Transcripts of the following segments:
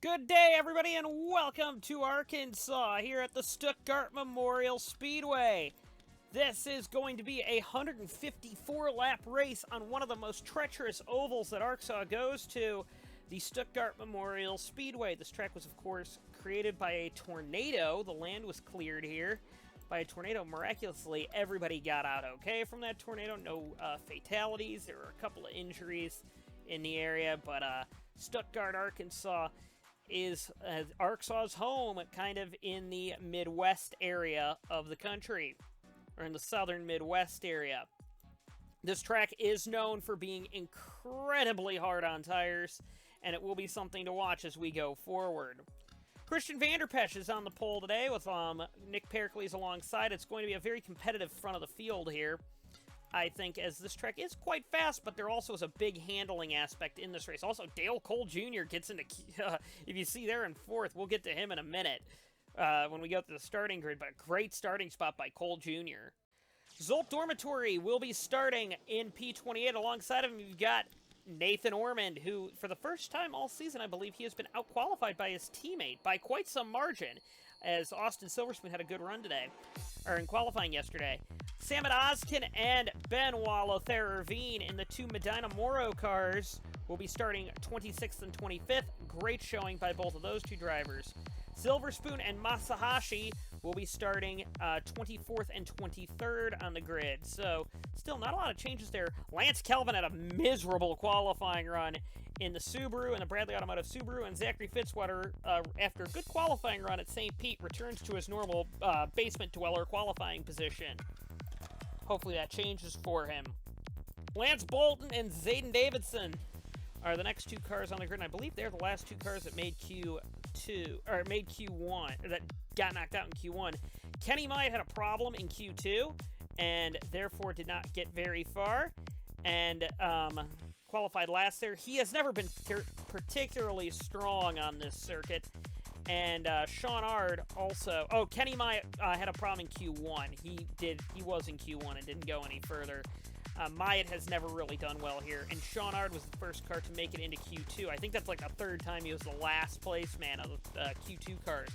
Good day, everybody, and welcome to Arkansas here at the Stuttgart Memorial Speedway. This is going to be a 154-lap race on one of the most treacherous ovals that ARCSOA goes to, the Stuttgart Memorial Speedway. This track was, of course, created by a tornado. The land was cleared here by a tornado. Miraculously, everybody got out okay from that tornado. No fatalities. There were a couple of injuries in the area, but Stuttgart, Arkansas is ARCSOA's home, kind of in the Midwest area of the country, or in the southern Midwest area. This track is known for being incredibly hard on tires, and it will be something to watch as we go forward. Christian Vanderpesch is on the pole today with Nick Pericles alongside. It's going to be a very competitive front of the field here, I think, as this track is quite fast, but there also is a big handling aspect in this race. Also, Dale Cole Jr. gets into, if you see there in fourth, we'll get to him in a minute when we go to the starting grid, but a great starting spot by Cole Jr. Zolt Dormitory will be starting in P28. Alongside of him, you've got Nathan Ormond, who, for the first time all season, I believe he has been out-qualified by his teammate by quite some margin, as Austin Silverspoon had a good run today, or in qualifying yesterday. Samet Ozkin and Benoit Lothaire-Ravine in the two Medina Moro cars will be starting 26th and 25th. Great showing by both of those two drivers. Silverspoon and Masahashi will be starting 24th and 23rd on the grid. So, still not a lot of changes there. Lance Kelvin had a miserable qualifying run in the Subaru, and the Bradley Automotive Subaru, and Zachary Fitzwater, after a good qualifying run at St. Pete, returns to his normal basement dweller qualifying position. Hopefully that changes for him. Lance Bolton and Zayden Davidson are the next two cars on the grid, and I believe they're the last two cars that made Q2, or made Q1, or that got knocked out in Q1. Kenny Myatt had a problem in Q2, and therefore did not get very far, and qualified last there. He has never been particularly strong on this circuit. And Sean Ard also... Oh, Kenny Myatt had a problem in Q1. He was in Q1 and didn't go any further. Myatt has never really done well here. And Sean Ard was the first car to make it into Q2. I think that's like the third time he was the last place man of the Q2 cars.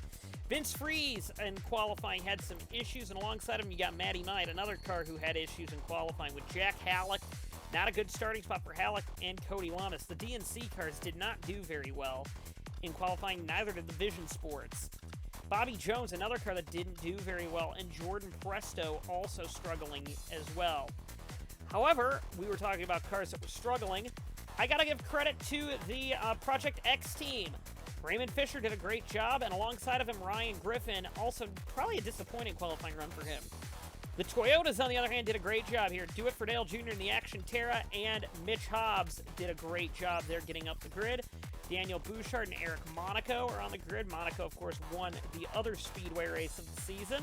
Vince Freeze in qualifying had some issues. And alongside him, you got Matty Knight, another car who had issues in qualifying, with Jack Halleck. Not a good starting spot for Halleck and Cody Lamas. The DNC cars did not do very well in qualifying, neither did the Vision Sports. Bobby Jones, another car that didn't do very well, and Jordan Presto also struggling as well. However, we were talking about cars that were struggling. I gotta give credit to the Project X team. Raymond Fisher did a great job, and alongside of him, Ryan Griffin, also probably a disappointing qualifying run for him. The Toyotas, on the other hand, did a great job here. Do It for Dale Jr. in the Action Terra, and Mitch Hobbs did a great job there getting up the grid. Daniel Bouchard and Eric Monaco are on the grid. Monaco, of course, won the other Speedway race of the season.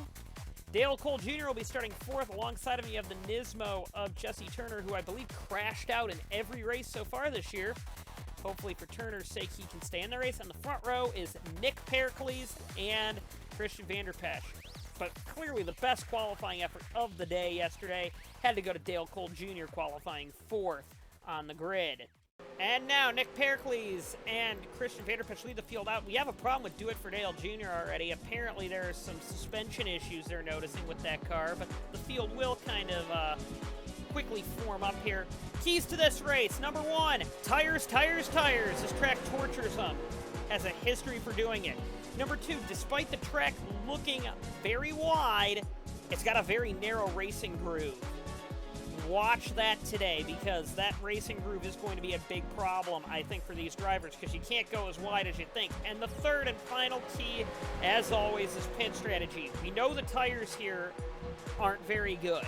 Dale Cole Jr. will be starting fourth. Alongside him, you have the Nismo of Jesse Turner, who I believe crashed out in every race so far this year. Hopefully, for Turner's sake, he can stay in the race. And the front row is Nick Pericles and Christian Vanderpesch. But clearly the best qualifying effort of the day yesterday had to go to Dale Cole Jr. qualifying fourth on the grid. And now Nick Pericles and Christian Vanderpesch lead the field out. We have a problem with Do It for Dale Jr. already. Apparently there are some suspension issues they're noticing with that car, but the field will kind of quickly form up here. Keys to this race. Number one, tires, tires, tires. This track tortures them. Has a history for doing it. Number two, despite the track looking very wide, it's got a very narrow racing groove. Watch that today, because that racing groove is going to be a big problem, I think, for these drivers, because you can't go as wide as you think. And the third and final key, as always, is pit strategy. We know the tires here aren't very good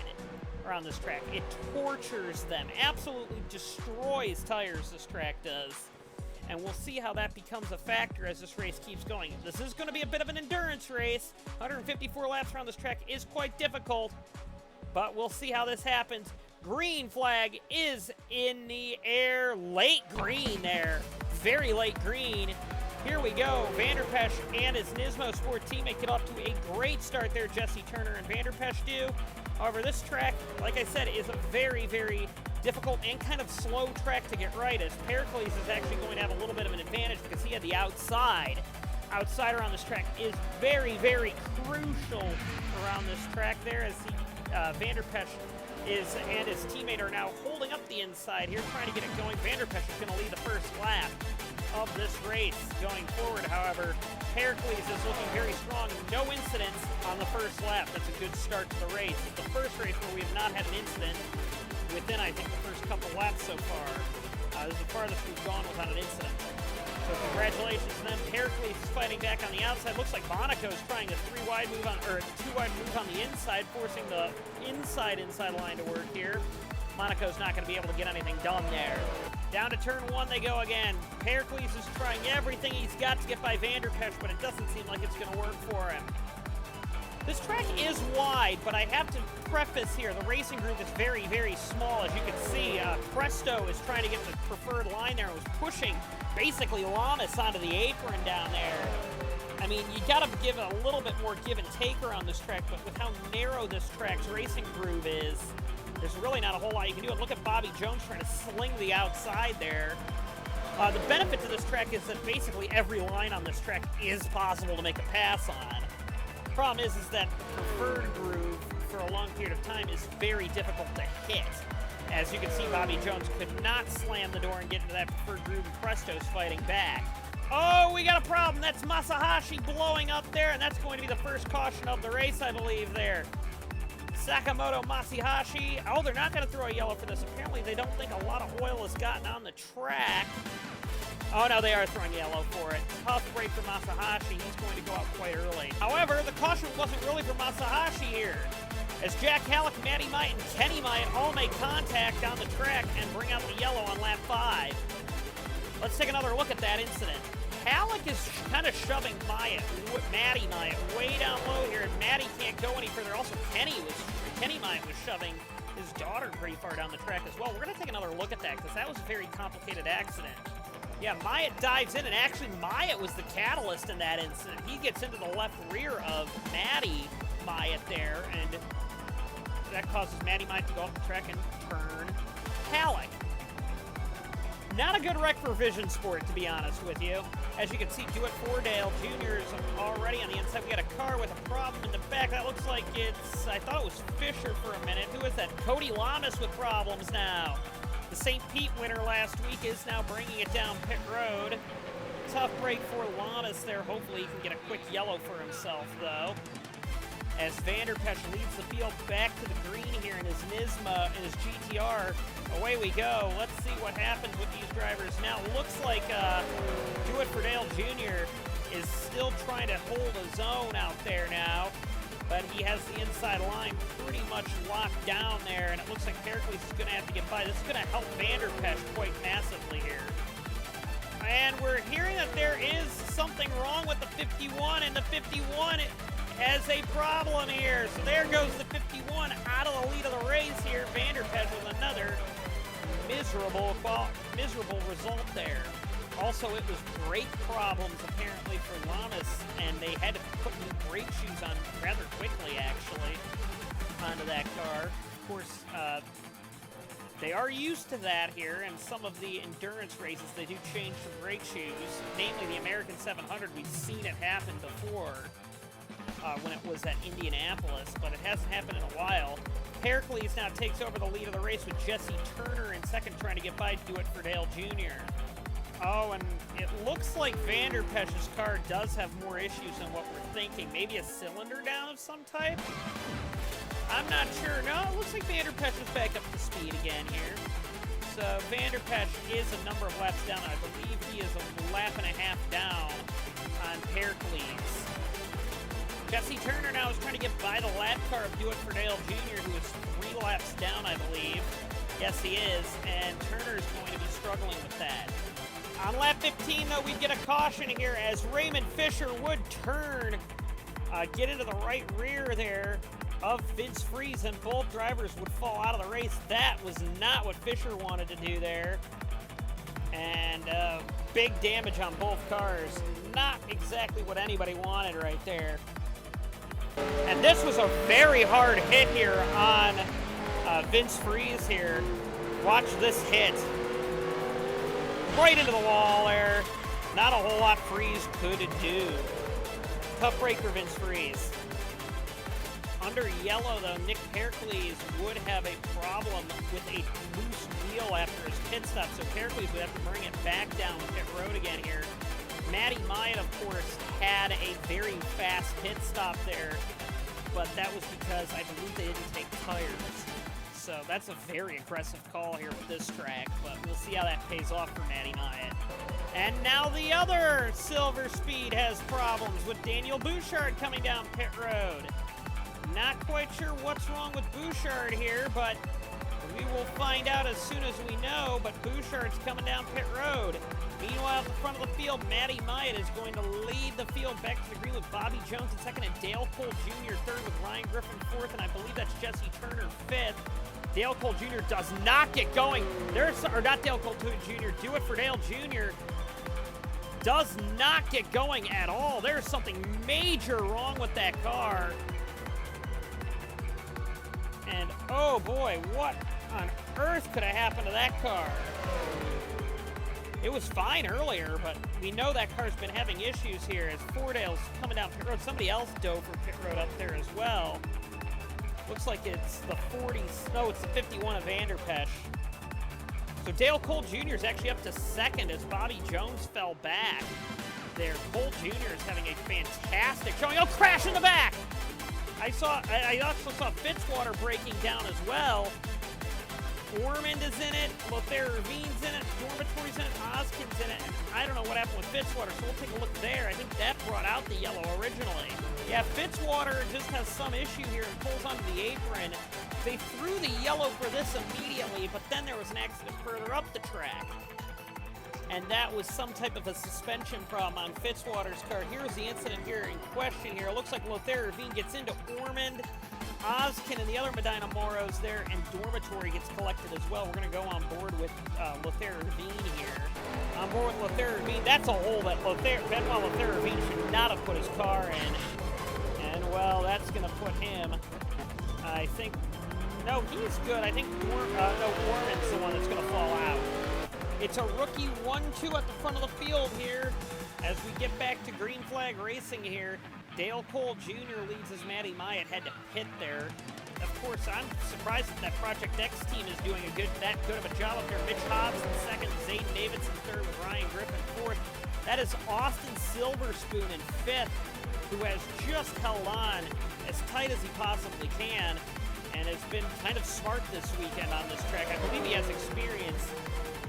around this track. It tortures them, absolutely destroys tires, this track does. And we'll see how that becomes a factor as this race keeps going. This is going to be a bit of an endurance race. 154 laps around this track is quite difficult, but we'll see how this happens. Green flag is in the air. Late green there. Very late green. Here we go. Vanderpesch and his Nismo Sport teammate get off to a great start there. Jesse Turner and Vanderpesch do. However, this track, like I said, is a very, very difficult and kind of slow track to get right, as Pericles is actually going to have a little bit of an advantage because he had the outside. Outsider on this track is very, very crucial around this track there, as Vanderpesch and his teammate are now holding up the inside here, trying to get it going. Vanderpesch is going to lead the first lap of this race. Going forward, however, Pericles is looking very strong. No incidents on the first lap. That's a good start to the race. It's the first race where we have not had an incident within, I think, the first couple laps so far. This is the farthest we've gone without an incident. So congratulations to them. Pericles is fighting back on the outside. Looks like Monaco is trying a two-wide move on the inside, forcing the inside line to work here. Monaco's not going to be able to get anything done there. Down to turn one they go again. Pericles is trying everything he's got to get by Vanderpesch, but it doesn't seem like it's going to work for him. This track is wide, but I have to preface here, the racing group is very, very small. As you can see, Presto is trying to get the preferred line there and was pushing basically Lamas onto the apron down there. I mean, you got to give it a little bit more give and take around this track, but with how narrow this track's racing groove is, there's really not a whole lot you can do. And look at Bobby Jones trying to sling the outside there. The benefit to this track is that basically every line on this track is possible to make a pass on. Problem is that the preferred groove for a long period of time is very difficult to hit. As you can see, Bobby Jones could not slam the door and get into that preferred groove, and Presto's fighting back. Oh, we got a problem. That's Masahashi blowing up there, and that's going to be the first caution of the race, I believe, there. Sakamoto Masahashi. Oh, they're not going to throw a yellow for this. Apparently, they don't think a lot of oil has gotten on the track. Oh, no, they are throwing yellow for it. Tough break for Masahashi. He's going to go out quite early. However, the caution wasn't really for Masahashi here, as Jack Halleck, Matty Myatt, and Kenny Myatt all make contact on the track and bring out the yellow on lap 5. Let's take another look at that incident. Halleck is kind of shoving Matty Myatt way down low here, and Matty can't go any further. Also, Kenny Myatt was shoving his daughter pretty far down the track as well. We're going to take another look at that because that was a very complicated accident. Yeah, Myatt dives in, and actually Myatt was the catalyst in that incident. He gets into the left rear of Matty Myatt there, and that causes Matty Myatt to go off the track and turn Halleck. Not a good wreck for Vision Sport, to be honest with you. As you can see, Do It For Dale Jr. is already on the inside. We got a car with a problem in the back. That looks like it's, I thought it was Fisher for a minute. Who is that? Cody Lamas with problems now. The St. Pete winner last week is now bringing it down pit road. Tough break for Lamas there. Hopefully he can get a quick yellow for himself, though. As Vanderpesch leads the field back to the green here in his Nisma and his GTR. Away we go. Let's see what happens with these drivers now. Looks like Do It For Dale Jr. is still trying to hold a zone out there now, but he has the inside line pretty much locked down there, and it looks like Pericles is going to have to get by. This is going to help Vanderpesch quite massively here. And we're hearing that there is something wrong with the 51, and the 51 has a problem here. So there goes the 51 out of the lead of the race here. Vanderpesch with another miserable result there. Also, it was brake problems apparently for Lamas, and they had to put new brake shoes on rather quickly, actually, onto that car. Of course, they are used to that here, and some of the endurance races, they do change the brake shoes, namely the American 700. We've seen it happen before when it was at Indianapolis, but it hasn't happened in a while. Pericles now takes over the lead of the race with Jesse Turner in second, trying to get by Do It For Dale Jr. Oh, and it looks like Vanderpesch's car does have more issues than what we're thinking. Maybe a cylinder down of some type? I'm not sure. No, it looks like Vanderpesch is back up to speed again here. So Vanderpesch is a number of laps down. I believe he is a lap and a half down on Pericles. Jesse Turner now is trying to get by the lap car of Do It For Dale Jr., who is 3 laps down, I believe. Yes, he is, and Turner is going to be struggling with that. On lap 15, though, we get a caution here as Raymond Fisher would turn, get into the right rear there of Vince Freeze, and both drivers would fall out of the race. That was not what Fisher wanted to do there. And big damage on both cars. Not exactly what anybody wanted right there. And this was a very hard hit here on Vince Freeze here. Watch this hit. Right into the wall there. Not a whole lot Freeze could do. Tough break for Vince Freeze. Under yellow, though, Nick Pericles would have a problem with a loose wheel after his pit stop, so Pericles would have to bring it back down pit road again here. Matty Myatt, of course, had a very fast pit stop there, but that was because I believe they didn't take tires. So that's a very aggressive call here with this track, but we'll see how that pays off for Matty Myatt. And now the other Silver Speed has problems with Daniel Bouchard coming down pit road. Not quite sure what's wrong with Bouchard here, but we will find out as soon as we know. But Bouchard's coming down pit road. Meanwhile, at the front of the field, Matty Myatt is going to lead the field back to the green with Bobby Jones in second and Dale Cole Jr. third with Ryan Griffin fourth, and I believe that's Jesse Turner fifth. Dale Cole Jr. does not get going. Or not Dale Cole Jr. Do it for Dale Jr. Does not get going at all. There's something major wrong with that car. And oh boy, what on earth could have happened to that car? It was fine earlier, but we know that car's been having issues here as Fordale's coming down pit road. Somebody else dove from pit road up there as well. Looks like it's the 40s. No, it's the 51 of Vanderpesh. So Dale Cole Jr. is actually up to second as Bobby Jones fell back there. Cole Jr. is having a fantastic showing. Oh, crash in the back! I also saw Fitzwater breaking down as well. Ormond is in it, Lothair Ravine's in it, Dormitory's in it, Oskin's in it, and I don't know what happened with Fitzwater, so we'll take a look there. I think that brought out the yellow originally. Yeah, Fitzwater just has some issue here and pulls onto the apron. They threw the yellow for this immediately, but then there was an accident further up the track. And that was some type of a suspension problem on Fitzwater's car. Here's the incident here in question here. It looks like Lothair Ravine gets into Ormond, Oskin and the other Medina Moros there, and Dormitory gets collected as well. We're going to go on board with Lothair Ravine here. On board with Lothair Ravine. That's a hole that Benoit Lothair Ravine should not have put his car in. And, well, that's going to put him, I think, no, he's good. I think, Ormond's the one that's going to fall out. It's a rookie 1-2 at the front of the field here as we get back to green flag racing here. Dale Cole Jr. leads as Matty Myatt had to pit there. Of course, I'm surprised that Project X team is doing that good of a job up there. Mitch Hobbs in second, Zayden Davidson third with Ryan Griffin fourth. That is Austin Silverspoon in fifth, who has just held on as tight as he possibly can and has been kind of smart this weekend on this track. I believe he has experience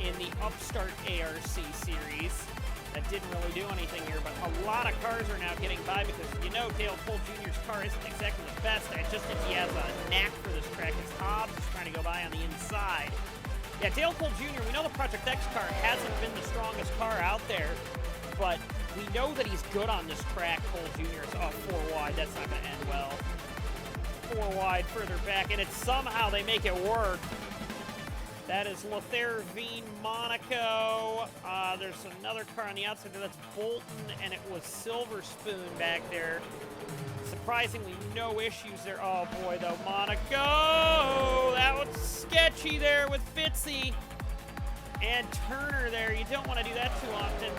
in the Upstart ARC series. That didn't really do anything here, but a lot of cars are now getting by because you know Dale Cole Jr.'s car isn't exactly the best. I just think he has a knack for this track. It's Hobbs is trying to go by on the inside. Yeah, Dale Cole Jr., we know the Project X car hasn't been the strongest car out there, but we know that he's good on this track. Cole Jr. is off 4 wide. That's not going to end well. 4 wide further back, and it's somehow they make it work. That is Lothair Ravine, Monaco. There's another car on the outside there. That's Bolton, and it was Silverspoon back there. Surprisingly, no issues there. Oh, boy, though. Monaco! That was sketchy there with Fitzy and Turner there. You don't want to do that too often.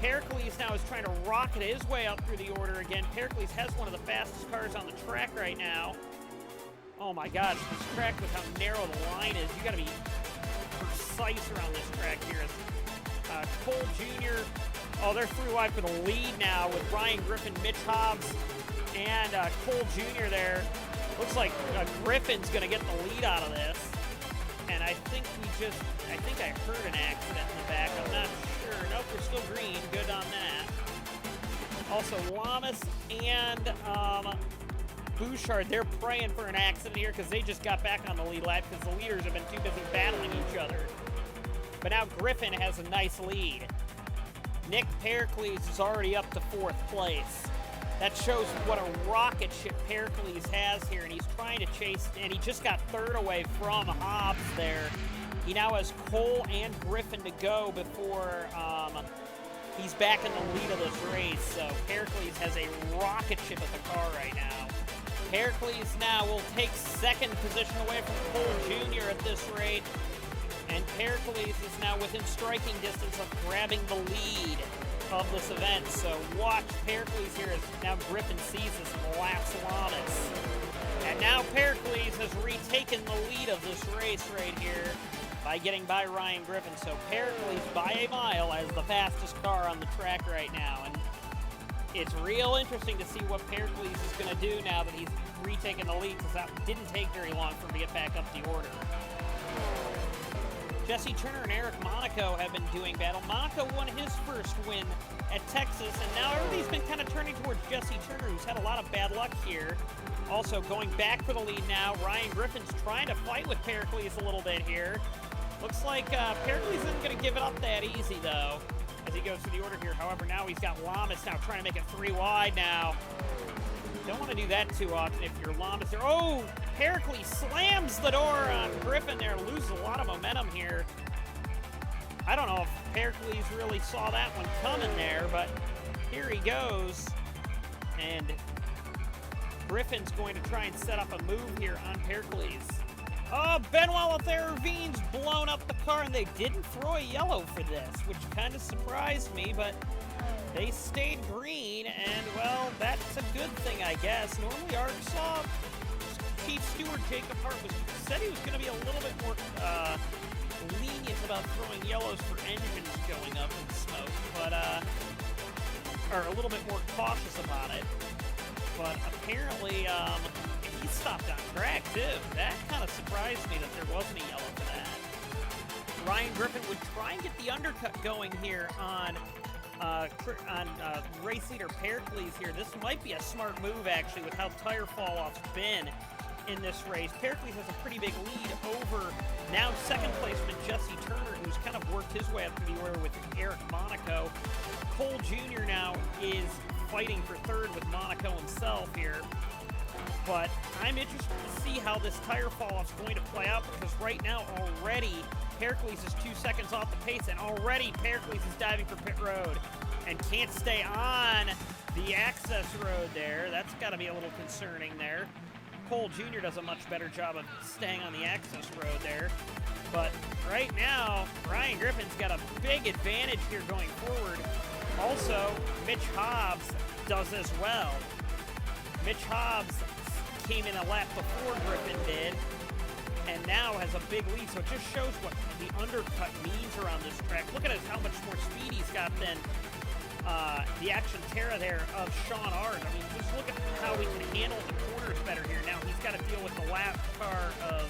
Pericles now is trying to rocket his way up through the order again. Pericles has one of the fastest cars on the track right now. Oh my gosh, this track with how narrow the line is, you gotta be precise around this track here. Cole Jr., oh, they're 3 wide for the lead now with Ryan Griffin, Mitch Hobbs, and Cole Jr. there. Looks like Griffin's gonna get the lead out of this. And I think I heard an accident in the back, I'm not sure. Nope, we're still green, good on that. Also, Lamas and Bouchard, they're praying for an accident here because they just got back on the lead lap because the leaders have been too busy battling each other. But now Griffin has a nice lead. Nick Pericles is already up to 4th place. That shows what a rocket ship Pericles has here, and he's trying to chase, and he just got 3rd away from Hobbs there. He now has Cole and Griffin to go before he's back in the lead of this race. So Pericles has a rocket ship of the car right now. Pericles now will take 2nd position away from Cole Jr. at this rate. Pericles is now within striking distance of grabbing the lead of this event. So watch Pericles here as now Griffin sees this and laps Lamas. And now Pericles has retaken the lead of this race right here by getting by Ryan Griffin. So Pericles by a mile as the fastest car on the track right now. And it's real interesting to see what Pericles is going to do now that he's retaken the lead, because that didn't take very long for him to get back up the order. Jesse Turner and Eric Monaco have been doing battle. Monaco won his first win at Texas, and now everybody's been kind of turning towards Jesse Turner, who's had a lot of bad luck here. Also going back for the lead now, Ryan Griffin's trying to fight with Pericles a little bit here. Looks like Pericles isn't going to give it up that easy, though, as he goes through the order here. However, now he's got Lamas now trying to make it 3 wide now. Don't want to do that too often if you're Lamas there. Oh, Pericles slams the door on Griffin there, loses a lot of momentum here. I don't know if Pericles really saw that one coming there, but here he goes. And Griffin's going to try and set up a move here on Pericles. Oh, Benoit Ravines blown up the car, and they didn't throw a yellow for this, which kind of surprised me, but they stayed green, and, well, that's a good thing, I guess. Normally, ARCSOA Chief Steward Jacob Hart said he was going to be a little bit more lenient about throwing yellows for engines going up in smoke, but, or a little bit more cautious about it. But apparently, he stopped on track, too. That kind of surprised me that there wasn't a yellow for that. Ryan Griffin would try and get the undercut going here on race leader Pericles here. This might be a smart move, actually, with how tire fall-off's been in this race. Pericles has a pretty big lead over now second placeman Jesse Turner, who's kind of worked his way up to the order with Eric Monaco. Cole Jr. now is fighting for third with Monaco himself here. But I'm interested to see how this tire fall-off is going to play out, because right now already Pericles is 2 seconds off the pace, and already Pericles is diving for pit road and can't stay on the access road there. That's got to be a little concerning there. Cole Jr. does a much better job of staying on the access road there. But right now, Ryan Griffin's got a big advantage here going forward. Also, Mitch Hobbs does as well. Mitch Hobbs came in a lap before Griffin did, and now has a big lead, so it just shows what the undercut means around this track. Look at how much more speed he's got than the Action Terra there of Sean Ard. I mean, just look at how he can handle the corners better here. Now he's got to deal with the lap car of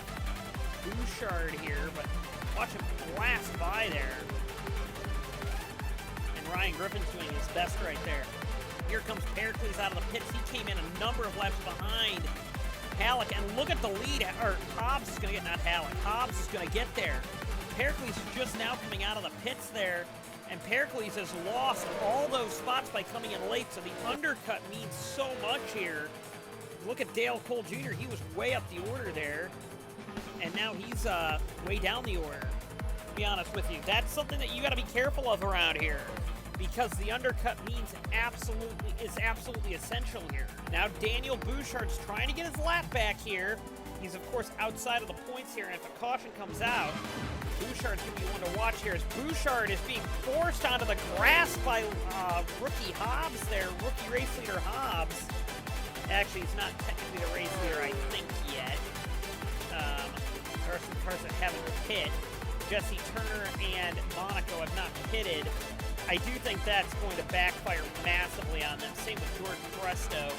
Bouchard here, but watch him blast by there. And Ryan Griffin's doing his best right there. Here comes Pericles out of the pits. He came in a number of laps behind Halleck, and look at the lead, or Hobbs is going to get, not Halleck, Hobbs is going to get there. Pericles is just now coming out of the pits there, and Pericles has lost all those spots by coming in late, so the undercut means so much here. Look at Dale Cole Jr., he was way up the order there, and now he's way down the order, to be honest with you. That's something that you got to be careful of around here, because the undercut means is absolutely essential here. Now Daniel Bouchard's trying to get his lap back here. He's of course outside of the points here, and if a caution comes out, Bouchard's gonna be one to watch here as Bouchard is being forced onto the grass by rookie Hobbs there, rookie race leader Hobbs. Actually, he's not technically the race leader, I think, yet. There are some cars that haven't pit. Jesse Turner and Monaco have not pitted. I do think that's going to backfire massively on them. Same with Jordan Presto.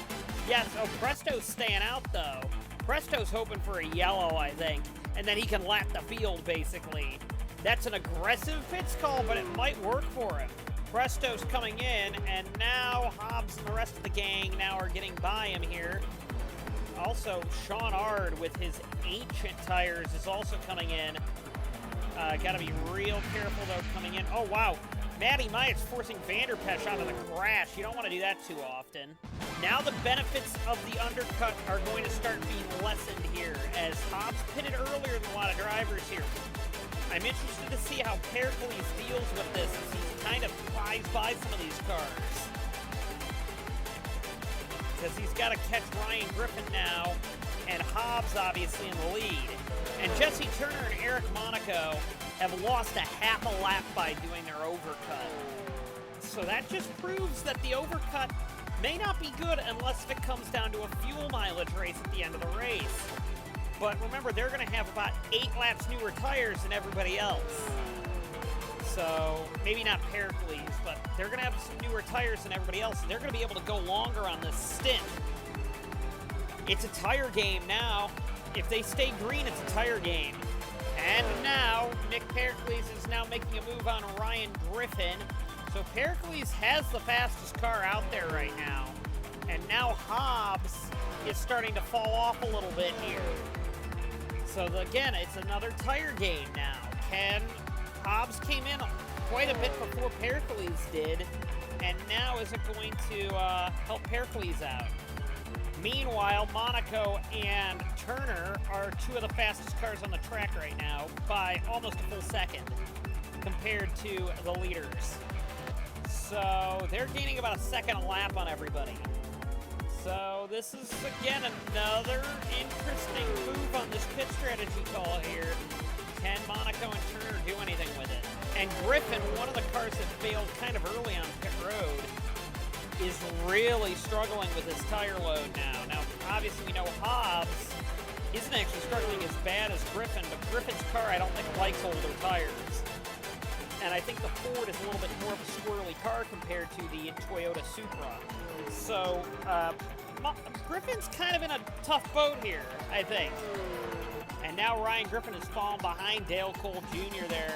Yes, oh, Presto's staying out, though. Presto's hoping for a yellow, I think, and then he can lap the field, basically. That's an aggressive pits call, but it might work for him. Presto's coming in, and now Hobbs and the rest of the gang now are getting by him here. Also, Sean Ard with his ancient tires is also coming in. Got to be real careful, though, coming in. Oh, wow. Matty Myatt's forcing Vanderpesch out of the crash. You don't want to do that too often. Now the benefits of the undercut are going to start being lessened here, as Hobbs pitted earlier than a lot of drivers here. I'm interested to see how Pericles deals with this, as he kind of flies by some of these cars. Because he's got to catch Ryan Griffin now, and Hobbs obviously in the lead. And Jesse Turner and Eric Monaco have lost a half a lap by doing their overcut. So that just proves that the overcut may not be good unless it comes down to a fuel mileage race at the end of the race. But remember, they're going to have about 8 laps newer tires than everybody else. So, maybe not Pericles, but they're going to have some newer tires than everybody else, and they're going to be able to go longer on this stint. It's a tire game now. If they stay green, it's a tire game. And now, Nick Pericles is now making a move on Ryan Griffin. So Pericles has the fastest car out there right now. And now Hobbs is starting to fall off a little bit here. So again, it's another tire game now. Hobbs came in quite a bit before Pericles did, and now is it going to help Pericles out? Meanwhile, Monaco and Turner are 2 of the fastest cars on the track right now by almost a full second compared to the leaders. So they're gaining about a second a lap on everybody. So this is, again, another interesting move on this pit strategy call here. Can Monaco and Turner do anything with it? And Griffin, one of the cars that failed kind of early on pit road, is really struggling with his tire load now. Now, obviously, we know Hobbs isn't actually struggling as bad as Griffin, but Griffin's car, I don't think, likes older tires. And I think the Ford is a little bit more of a squirrely car compared to the Toyota Supra. So, Griffin's kind of in a tough boat here, I think. And now Ryan Griffin has fallen behind Dale Cole Jr. there.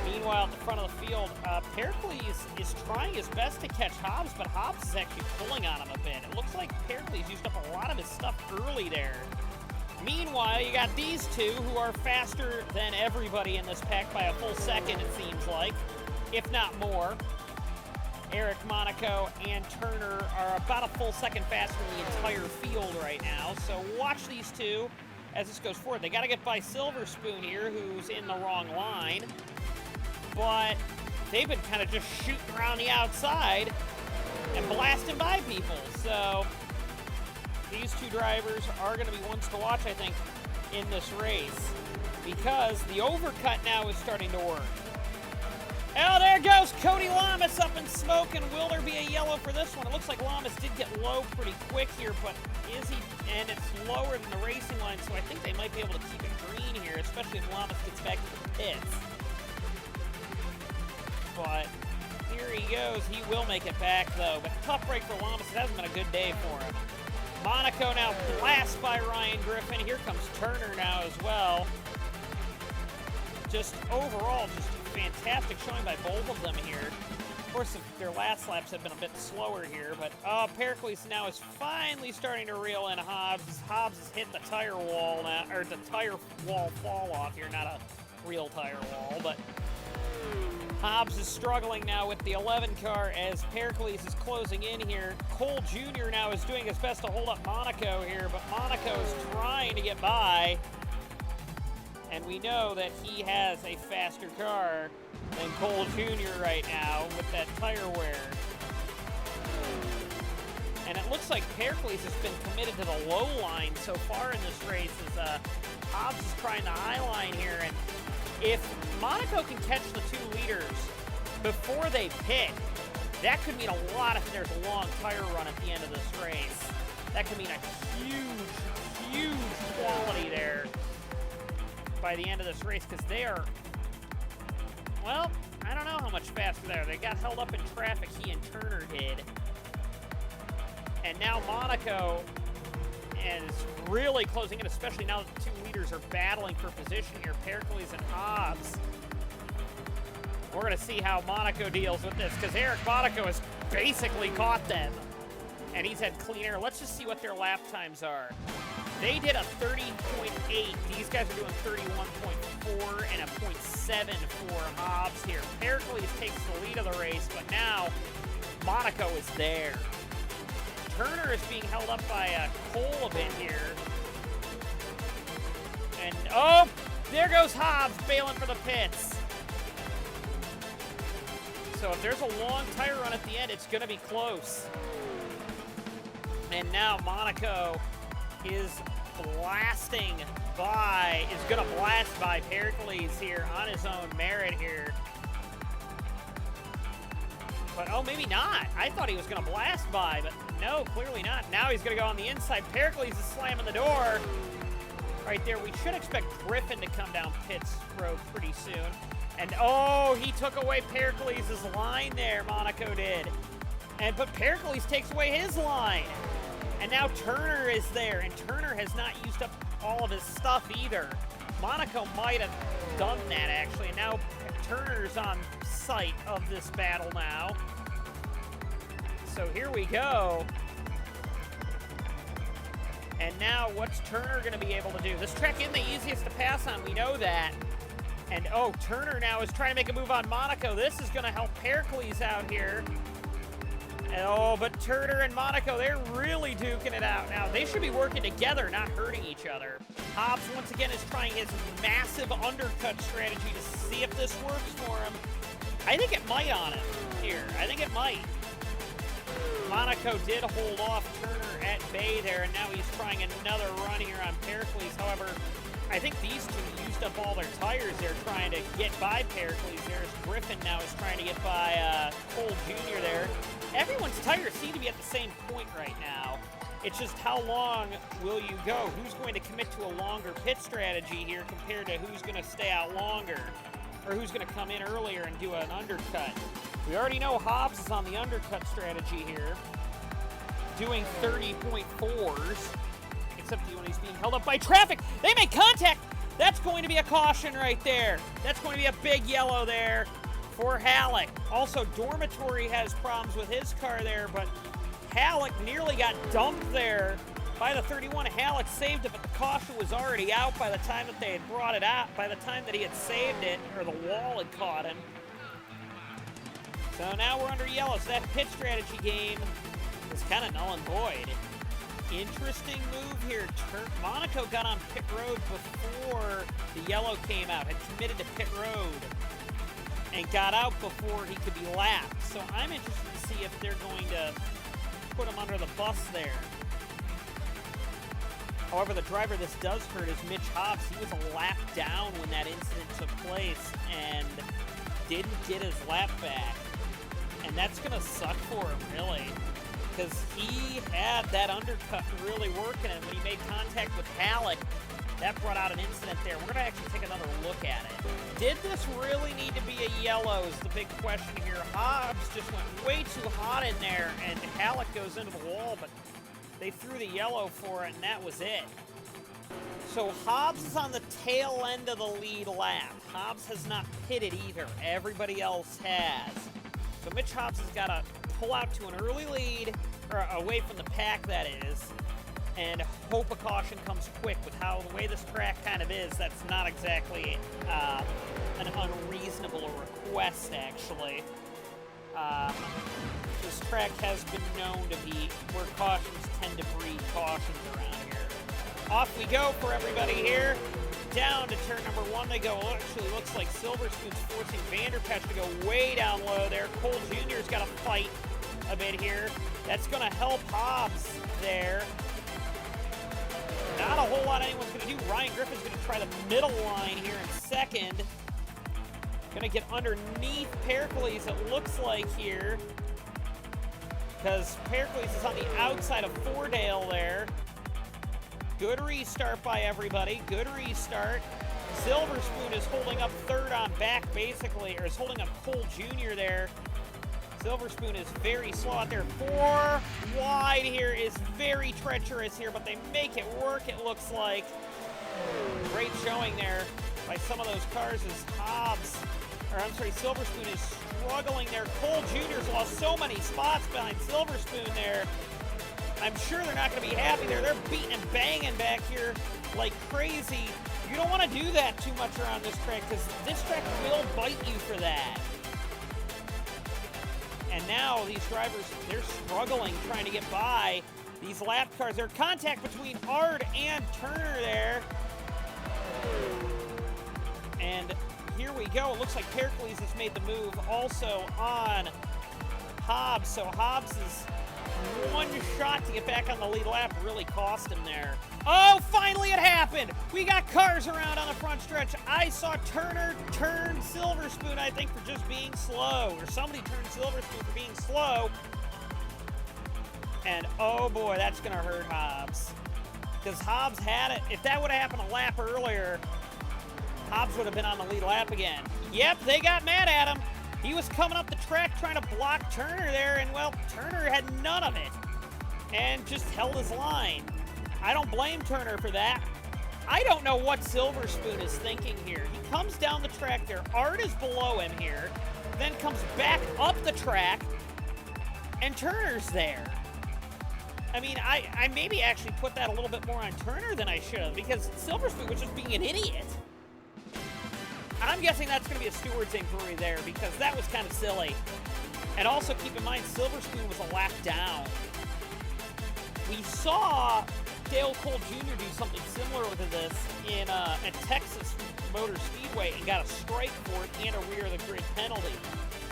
Meanwhile, at the front of the field, Pericles is trying his best to catch Hobbs, but Hobbs is actually pulling on him a bit. It looks like Pericles used up a lot of his stuff early there. Meanwhile, you got these two who are faster than everybody in this pack by a full second, it seems like, if not more. Eric Monaco and Turner are about a full second faster than the entire field right now. So watch these two as this goes forward. They got to get by Silver Spoon here, who's in the wrong line. But they've been kind of just shooting around the outside and blasting by people. So these two drivers are going to be ones to watch, I think, in this race, because the overcut now is starting to work. Oh, there goes Cody Lamas up in smoke, and will there be a yellow for this one? It looks like Lamas did get low pretty quick here, but is he? And it's lower than the racing line, so I think they might be able to keep it green here, especially if Lamas gets back to the pits. But here he goes. He will make it back, though. But tough break for Lamas. It hasn't been a good day for him. Monaco now blasted by Ryan Griffin. Here comes Turner now as well. Just overall, just fantastic showing by both of them here. Of course, their last laps have been a bit slower here, but Pericles now is finally starting to reel in Hobbs. Hobbs has hit the tire wall now, or the tire wall fall off here, not a real tire wall, but Hobbs is struggling now with the 11 car as Pericles is closing in here. Cole Jr. now is doing his best to hold up Monaco here, but Monaco is trying to get by. And we know that he has a faster car than Cole Jr. right now with that tire wear. And it looks like Pericles has been committed to the low line so far in this race as Hobbs is trying the high line here. And if Monaco can catch the 2 leaders before they pit, that could mean a lot if there's a long tire run at the end of this race. That could mean a huge, huge quality there by the end of this race, because they are, well, I don't know how much faster they are. They got held up in traffic, he and Turner did. And now Monaco is really closing in, especially now that the 2 leaders are battling for position here, Pericles and Hobbs. We're going to see how Monaco deals with this, because Eric Monaco has basically caught them. And he's had clean air. Let's just see what their lap times are. They did a 30.8. These guys are doing 31.4 and a 0.7 for Hobbs here. Pericles takes the lead of the race, but now Monaco is there. Turner is being held up by Cole a bit here. And, oh, there goes Hobbs bailing for the pits. So if there's a long tire run at the end, it's going to be close. And now Monaco is blasting by, is going to blast by Pericles here on his own merit here. But, oh, maybe not. I thought he was going to blast by, but no, clearly not. Now he's going to go on the inside. Pericles is slamming the door. Right there, we should expect Griffin to come down pits road pretty soon. And, oh, he took away Pericles' line there, Monaco did. But Pericles takes away his line. And now Turner is there, and Turner has not used up all of his stuff either. Monaco might have done that, actually. And now Turner's on sight of this battle now. So here we go. And now what's Turner going to be able to do? This track isn't the easiest to pass on, we know that. And oh, Turner now is trying to make a move on Monaco. This is going to help Pericles out here. And, oh, but Turner and Monaco, they're really duking it out now. They should be working together, not hurting each other. Hobbs, once again, is trying his massive undercut strategy to see if this works for him. I think it might on him here. I think it might. Monaco did hold off Turner at bay there, and now he's trying another run here on Pericles. However, I think these two used up all their tires. They're trying to get by Pericles. There's Griffin now is trying to get by Cole Jr. there. Everyone's tires seem to be at the same point right now. It's just how long will you go? Who's going to commit to a longer pit strategy here compared to who's going to stay out longer? Or who's going to come in earlier and do an undercut? We already know Hobbs is on the undercut strategy here, doing 30.4s, except when he's being held up by traffic. They make contact! That's going to be a caution right there. That's going to be a big yellow there for Halleck. Also, Dormitory has problems with his car there, but Halleck nearly got dumped there by the 31. Halleck saved it, but the caution was already out by the time that they had brought it out, by the time that he had saved it, or the wall had caught him. So now we're under yellow, so that pit strategy game is kind of null and void. Interesting move here. Monaco got on pit road before the yellow came out, had committed to pit road, and got out before he could be lapped. So I'm interested to see if they're going to put him under the bus there. However, the driver this does hurt is Mitch Hobbs. He was a lap down when that incident took place and didn't get his lap back. And that's going to suck for him, really, because he had that undercut really working, and when he made contact with Halleck, that brought out an incident there. We're going to actually take another look at it. Did this really need to be a yellow is the big question here. Hobbs just went way too hot in there, and Halleck goes into the wall, but they threw the yellow for it, and that was it. So Hobbs is on the tail end of the lead lap. Hobbs has not pitted either. Everybody else has. So Mitch Hobbs has got to pull out to an early lead, or away from the pack, that is, and hope a caution comes quick. With how the way this track kind of is, that's not exactly an unreasonable request, actually. This track has been known to be where cautions tend to breed cautions around here. Off we go for everybody here. Down to turn number one they go. Actually, looks like Silver Spoon's forcing Vanderpatch to go way down low there. Cole Jr.'s got to fight a bit here. That's going to help Hobbs there. Not a whole lot anyone's going to do. Ryan Griffin's going to try the middle line here in second. Going to get underneath Pericles, it looks like here, because Pericles is on the outside of Fordale there. Good restart by everybody. Good restart. Silver Spoon is holding up third on back, basically, or is holding up Cole Jr. there. Silver Spoon is very slow out there. 4 wide here is very treacherous here, but they make it work, it looks like. Great showing there by some of those cars as Hobbs, or I'm sorry, Silver Spoon is struggling there. Cole Jr.'s lost so many spots behind Silver Spoon there. I'm sure they're not going to be happy there. They're beating and banging back here like crazy. You don't want to do that too much around this track, because this track will bite you for that. And now these drivers, they're struggling trying to get by these lap cars. There's contact between Ard and Turner there. And here we go. It looks like Pericles has made the move also on Hobbs. So Hobbs is one shot to get back on the lead lap really cost him there. Oh, finally it happened! We got cars around on the front stretch. I saw Turner turn Silverspoon, I think, for just being slow. Or somebody turned Silverspoon for being slow. And oh boy, that's going to hurt Hobbs. Because Hobbs had it. If that would have happened a lap earlier, Hobbs would have been on the lead lap again. Yep, they got mad at him. He was coming up the track trying to block Turner there, and, well, Turner had none of it and just held his line. I don't blame Turner for that. I don't know what Silverspoon is thinking here. He comes down the track there. Art is below him here, then comes back up the track, and Turner's there. I mean, I maybe actually put that a little bit more on Turner than I should have, because Silverspoon was just being an idiot. I'm guessing that's going to be a steward's inquiry there, because that was kind of silly. And also keep in mind, Silverspoon was a lap down. We saw Dale Cole Jr. do something similar to this at Texas Motor Speedway and got a strike for it and a rear of the grid penalty.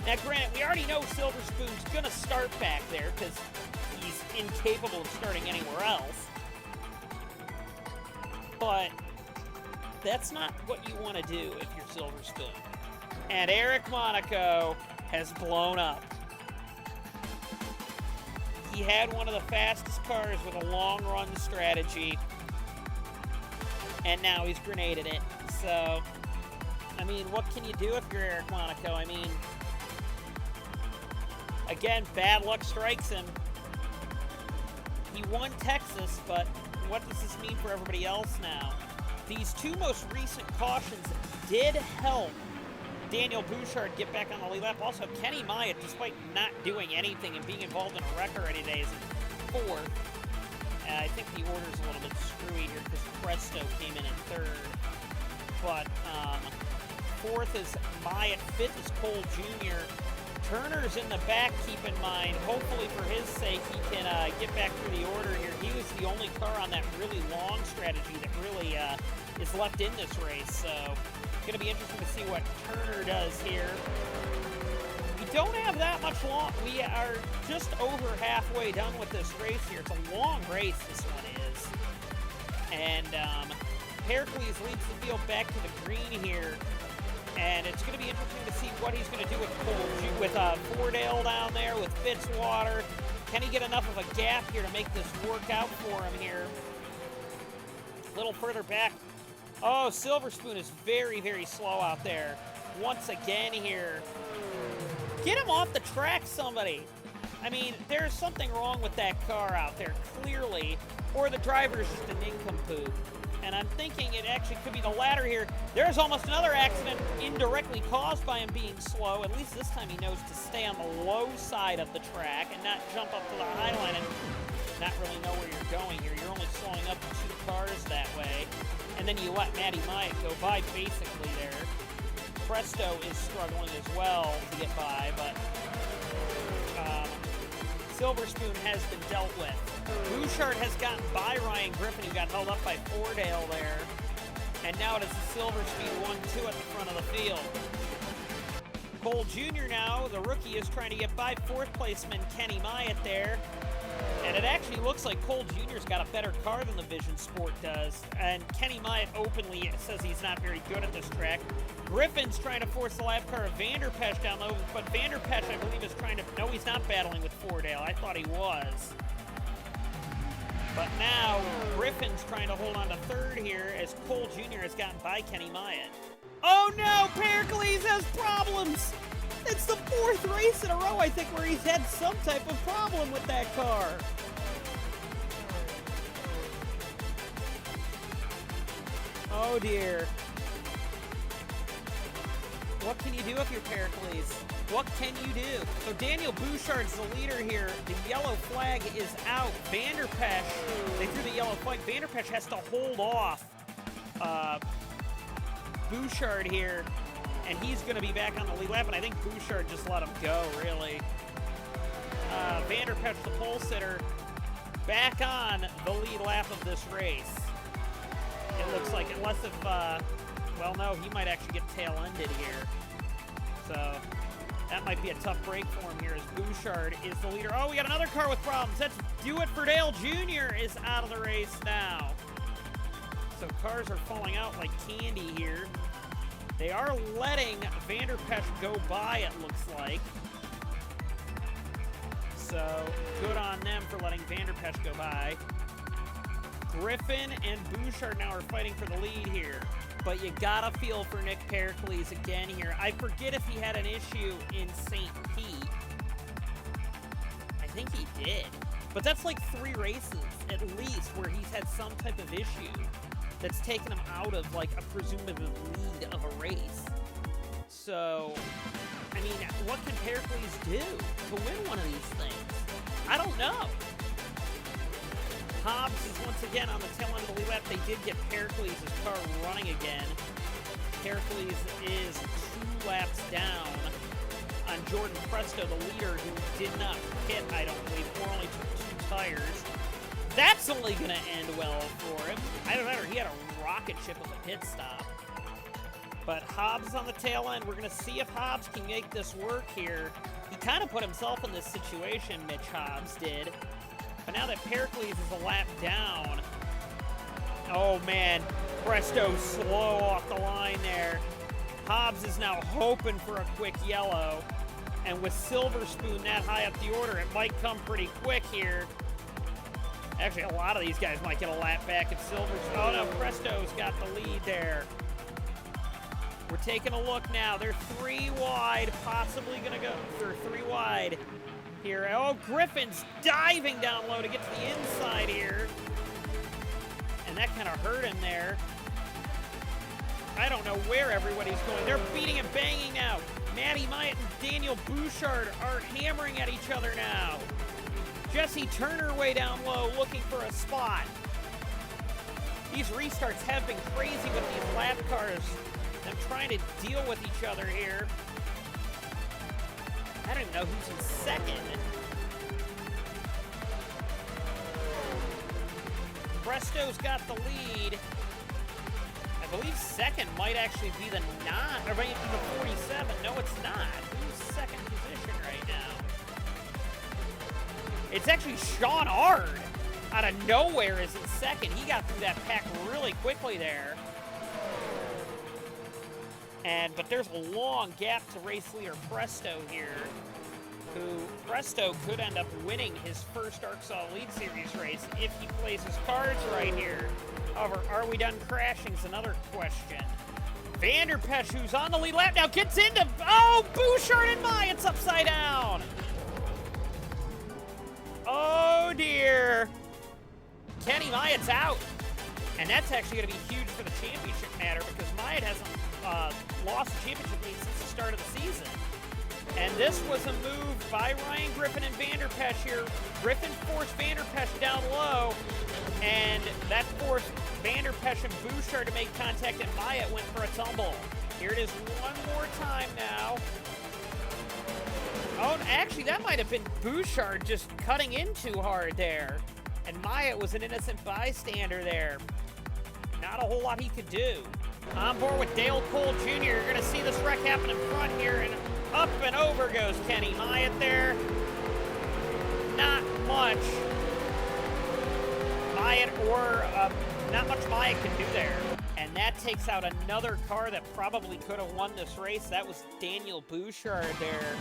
Now, granted, we already know Silverspoon's going to start back there because he's incapable of starting anywhere else. But that's not what you want to do if you're Silverspoon. And Eric Monaco has blown up. He had one of the fastest cars with a long run strategy, and now he's grenaded it. So, I mean, what can you do if you're Eric Monaco? I mean, again, bad luck strikes him. He won Texas, but what does this mean for everybody else now? These two most recent cautions did help Daniel Bouchard get back on the lead lap. Also, Kenny Myatt, despite not doing anything and being involved in a wreck already today, is in fourth. And I think the order's a little bit screwy here because Presto came in third. But fourth is Myatt, fifth is Cole Jr. Turner's in the back, keep in mind. Hopefully for his sake, he can get back through the order here. He was the only car on that really long strategy that really is left in this race. So it's going to be interesting to see what Turner does here. We don't have that much long. We are just over halfway done with this race here. It's a long race, this one is. And Pericles leads the field back to the green here. And it's going to be interesting to see what he's going to do with Fordale down there, with Fitzwater. Can he get enough of a gap here to make this work out for him here? A little further back. Oh, Silverspoon is very, very slow out there. Once again here. Get him off the track, somebody. I mean, there's something wrong with that car out there, clearly. Or the driver's just a nincompoop. And I'm thinking it actually could be the latter here. There's almost another accident indirectly caused by him being slow. At least this time he knows to stay on the low side of the track and not jump up to the high line and not really know where you're going here. You're only slowing up two cars that way. And then you let Matty Myatt go by basically there. Presto is struggling as well to get by, but Silverspoon has been dealt with. Bouchard has gotten by Ryan Griffin, who got held up by Fordale there. And now it is the Silverspoon 1-2 at the front of the field. Cole Jr. now, the rookie, is trying to get by fourth placeman Kenny Myatt there. And it actually looks like Cole Jr.'s got a better car than the Vision Sport does. And Kenny Myatt openly says he's not very good at this track. Griffin's trying to force the lap car of Vanderpesch down low, but Vanderpesch, I believe, is trying to... No, he's not battling with Fordale. I thought he was. But now, Griffin's trying to hold on to third here as Cole Jr. has gotten by Kenny Myatt. Oh no, Pericles has problems! It's the fourth race in a row, I think, where he's had some type of problem with that car. Oh dear. What can you do if you're Pericles? What can you do? So Daniel Bouchard's the leader here. The yellow flag is out. Vanderpesch, they threw the yellow flag. Vanderpesch has to hold off Bouchard here, and he's going to be back on the lead lap, and I think Bouchard just let him go, really. Vanderpesch, the pole sitter, back on the lead lap of this race. It looks like, unless if, well, no, he might actually get tail-ended here. So, That might be a tough break for him here as Bouchard is the leader. Oh, we got another car with problems. Let's do it for Dale Jr. is out of the race now. So cars are falling out like candy here. They are letting Vanderpesch go by, it looks like. So good on them for letting Vanderpesch go by. Griffin and Bouchard now are fighting for the lead here. But you gotta feel for Nick Pericles again here. I forget if he had an issue in St. Pete. I think he did. But that's like 3 races, at least, where he's had some type of issue that's taken him out of, like, a presumed lead of a race. So, I mean, what can Pericles do to win one of these things? I don't know. Hobbs is once again on the tail end of the lead lap. They did get Pericles' car running again. Pericles is 2 laps down on Jordan Presto, the leader, who did not pit, I don't believe, or only took 2 tires. That's only going to end well for him. I don't know, he had a rocket ship of a pit stop. But Hobbs on the tail end. We're going to see if Hobbs can make this work here. He kind of put himself in this situation, Mitch Hobbs did. But now that Pericles is a lap down, oh man, Presto slow off the line there. Hobbs is now hoping for a quick yellow. And with Silver Spoon that high up the order, it might come pretty quick here. Actually, a lot of these guys might get a lap back at Silver Spoon. Oh no, Presto's got the lead there. We're taking a look now. They're 3 wide, possibly going to go for 3 wide here. Oh, Griffin's diving down low to get to the inside here. And that kind of hurt him there. I don't know where everybody's going. They're beating and banging now. Matty Myatt and Daniel Bouchard are hammering at each other now. Jesse Turner way down low looking for a spot. These restarts have been crazy with these lap cars. Them trying to deal with each other here. I don't even know who's in second. Presto's got the lead. I believe second might actually be the 9, or maybe the 47. No, it's not. Who's second position right now? It's actually Sean Ard. Out of nowhere is in second. He got through that pack really quickly there. But there's a long gap to race leader Presto here, who Presto could end up winning his first ARCSOA League Series race if he plays his cards right here. However, are we done crashing is another question. Vanderpesch, who's on the lead lap now, gets into, oh, Bouchard and Myatt's upside down. Oh dear. Kenny Myatt's out. And that's actually going to be huge for the championship matter because Myatt hasn't lost the championship lead since the start of the season. And this was a move by Ryan Griffin and Vanderpesch here. Griffin forced Vanderpesch down low, and that forced Vanderpesch and Bouchard to make contact, and Myatt went for a tumble. Here it is one more time now. Oh, actually, that might have been Bouchard just cutting in too hard there. And Myatt was an innocent bystander there. Not a whole lot he could do. On board with Dale Cole Jr. You're going to see this wreck happen in front here, and up and over goes Kenny Myatt there. Not much Myatt or not much Myatt can do there. And that takes out another car that probably could have won this race. That was Daniel Bouchard there.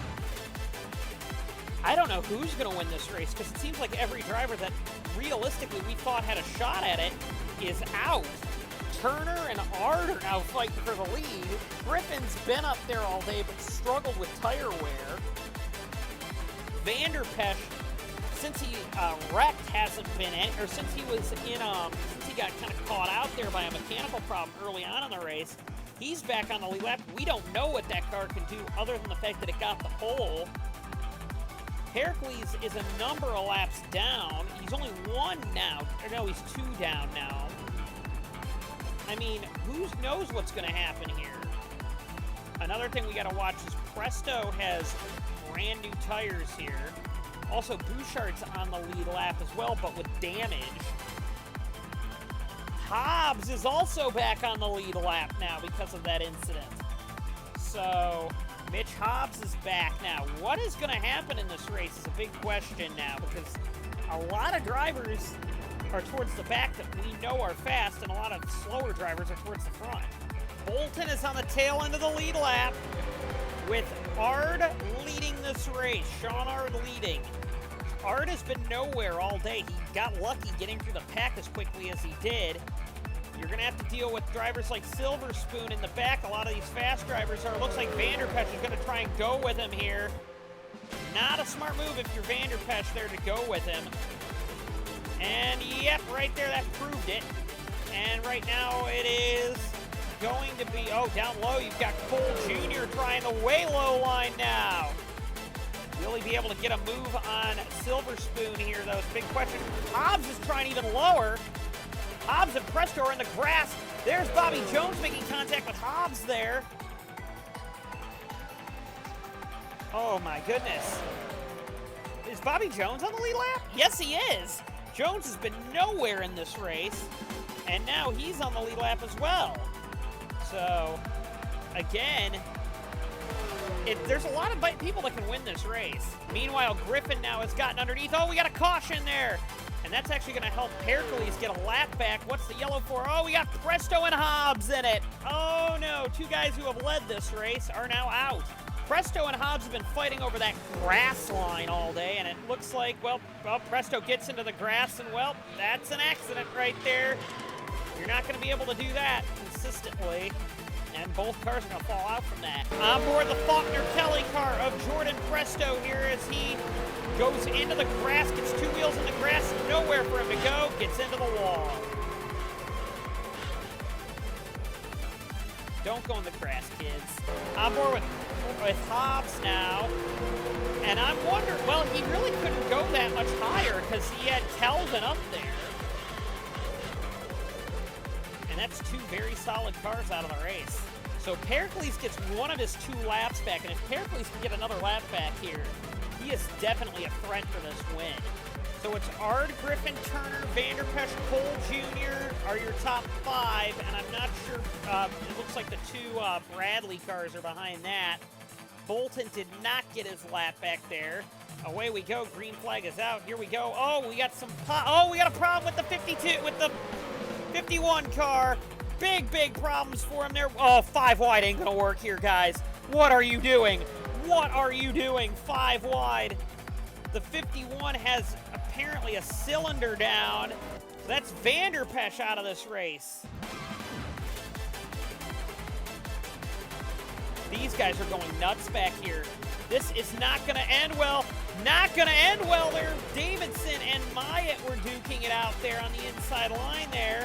I don't know who's going to win this race because it seems like every driver that realistically we thought had a shot at it is out. Turner and Ard are now fighting for the lead. Griffin's been up there all day but struggled with tire wear. Vanderpesch, since he wrecked, hasn't been in, or since he was in, since he got kind of caught out there by a mechanical problem early on in the race, he's back on the lead lap. We don't know what that car can do other than the fact that it got the pole. Pericles is a number of laps down. He's only 1 now, or no, he's 2 down now. I mean, who knows what's going to happen here? Another thing we got to watch is Presto has brand new tires here. Also, Bouchard's on the lead lap as well, but with damage. Hobbs is also back on the lead lap now because of that incident. So, Mitch Hobbs is back now. What is going to happen in this race is a big question now, because a lot of drivers are towards the back that we know are fast, and a lot of slower drivers are towards the front. Bolton is on the tail end of the lead lap, with Ard leading this race. Sean Ard leading. Ard has been nowhere all day. He got lucky getting through the pack as quickly as he did. You're going to have to deal with drivers like Silver Spoon in the back. A lot of these fast drivers are. It looks like Vanderpesch is going to try and go with him here. Not a smart move if you're Vanderpesch there to go with him. And yep, right there, that proved it. And right now it is going to be, oh, down low, you've got Cole Jr. trying the way low line now. Will he be able to get a move on Silver Spoon here, though? It's a big question. Hobbs is trying even lower. Hobbs and Presto are in the grass. There's Bobby Jones making contact with Hobbs there. Oh my goodness. Is Bobby Jones on the lead lap? Yes, he is. Jones has been nowhere in this race, and now he's on the lead lap as well. So, again, there's a lot of people that can win this race. Meanwhile, Griffin now has gotten underneath. Oh, we got a caution there. And that's actually going to help Pericles get a lap back. What's the yellow for? Oh, we got Presto and Hobbs in it. Oh, no. Two guys who have led this race are now out. Presto and Hobbs have been fighting over that grass line all day, and it looks like, well, Presto gets into the grass, and, well, that's an accident right there. You're not going to be able to do that consistently, and both cars are going to fall out from that. On board the Faulkner-Kelly car of Jordan Presto here as he goes into the grass, gets two wheels in the grass, nowhere for him to go, gets into the wall. Don't go in the grass, kids. On board with Hobbs now. And I'm wondering, well, he really couldn't go that much higher because he had Kelvin up there. And that's two very solid cars out of the race. So Pericles gets one of his 2 laps back, and if Pericles can get another lap back here, he is definitely a threat for this win. So it's Ard, Griffin, Turner, Vanderpesch, Cole Jr. are your top 5, and I'm not sure, it looks like the 2 Bradley cars are behind that. Bolton did not get his lap back there. Away we go, green flag is out, here we go. Oh, we got we got a problem with the 51 car. Big problems for him there. Oh, 5 wide ain't gonna work here, guys. What are you doing? What are you doing? 5 wide. The 51 has apparently a cylinder down. That's Vanderpesch out of this race. These guys are going nuts back here. This is not going to end well. Not going to end well there. Davidson and Myatt were duking it out there on the inside line there.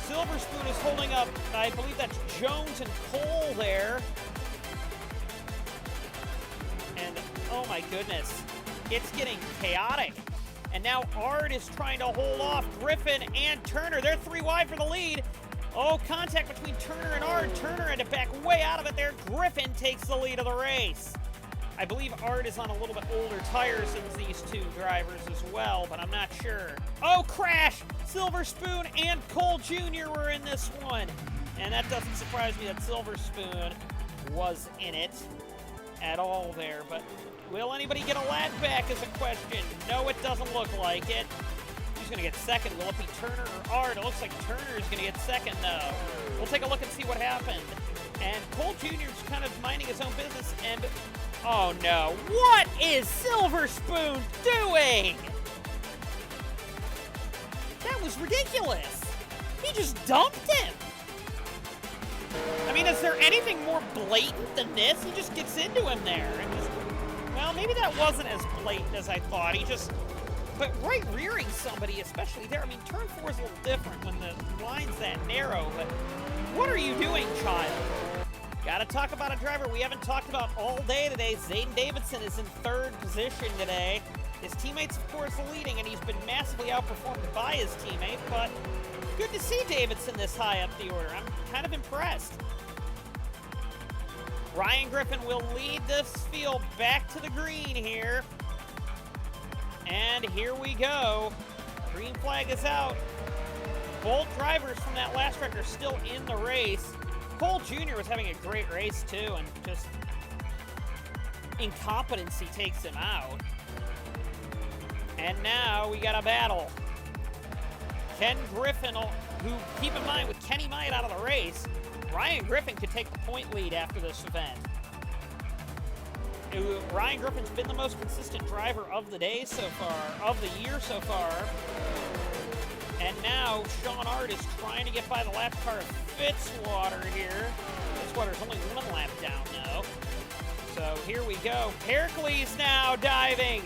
Silver Spoon is holding up, I believe that's Jones and Cole there. And, oh my goodness, it's getting chaotic. And now Ard is trying to hold off Griffin and Turner. They're 3 wide for the lead. Oh, contact between Turner and Ard. Turner had to back way out of it there. Griffin takes the lead of the race. I believe Ard is on a little bit older tires than these 2 drivers as well, but I'm not sure. Oh, crash! Silver Spoon and Cole Jr. were in this one. And that doesn't surprise me that Silver Spoon was in it at all there. But will anybody get a lap back is a question. No, it doesn't look like it. Who's going to get second? Will it be Turner or Ard? It looks like Turner is going to get second, though. We'll take a look and see what happened. And Cole Jr. is kind of minding his own business, and oh no, what is Silver Spoon doing? That was ridiculous. He just dumped him. I mean, is there anything more blatant than this? He just gets into him there. And just, well, maybe that wasn't as blatant as I thought. But right rearing somebody, especially there, I mean, turn 4 is a little different when the line's that narrow, but what are you doing, child? Gotta talk about a driver we haven't talked about all day today. Zayden Davidson is in 3rd position today. His teammates, of course, leading, and he's been massively outperformed by his teammate, but good to see Davidson this high up the order. I'm kind of impressed. Ryan Griffin will lead this field back to the green here. And here we go. Green flag is out. Both drivers from that last wreck are still in the race. Cole Jr. was having a great race, too, and just incompetency takes him out. And now we got a battle. Ken Griffin, who, keep in mind, with Kenny Myatt out of the race, Ryan Griffin could take the point lead after this event. Ryan Griffin's been the most consistent driver of the day so far, of the year so far. And now Sean Art is trying to get by the lap car of Fitzwater here. Fitzwater's only one lap down now. So here we go. Pericles now diving.